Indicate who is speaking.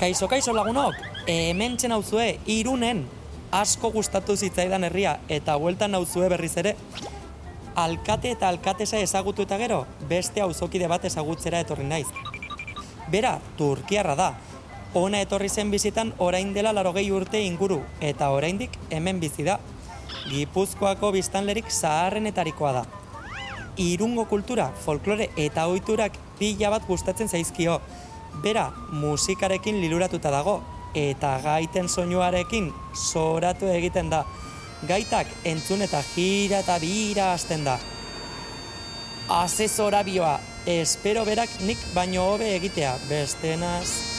Speaker 1: Kaixo lagunok, hemen txen nauzue, Irunen, asko gustatu zitzaidan herria, eta bueltan nauzue berriz ere, alkate eta alkatesa ezagutu eta gero, beste auzokide bat ezagutzera etorri naiz. Bera, turkiarra da, ona etorri zen bizitan orain dela 80 urte inguru, eta oraindik hemen bizi da. Gipuzkoako biztanlerik zaharrenetarikoa da. Irungo kultura, folklore eta ohiturak pila bat gustatzen zaizkio. Bera, musikarekin liluratuta dago, eta gaiten soinuarekin zoratu egiten da. Gaitak entzun eta jira eta bira hasten da. Azezorabioa, espero berak nik baino hobe egitea, bestenaz...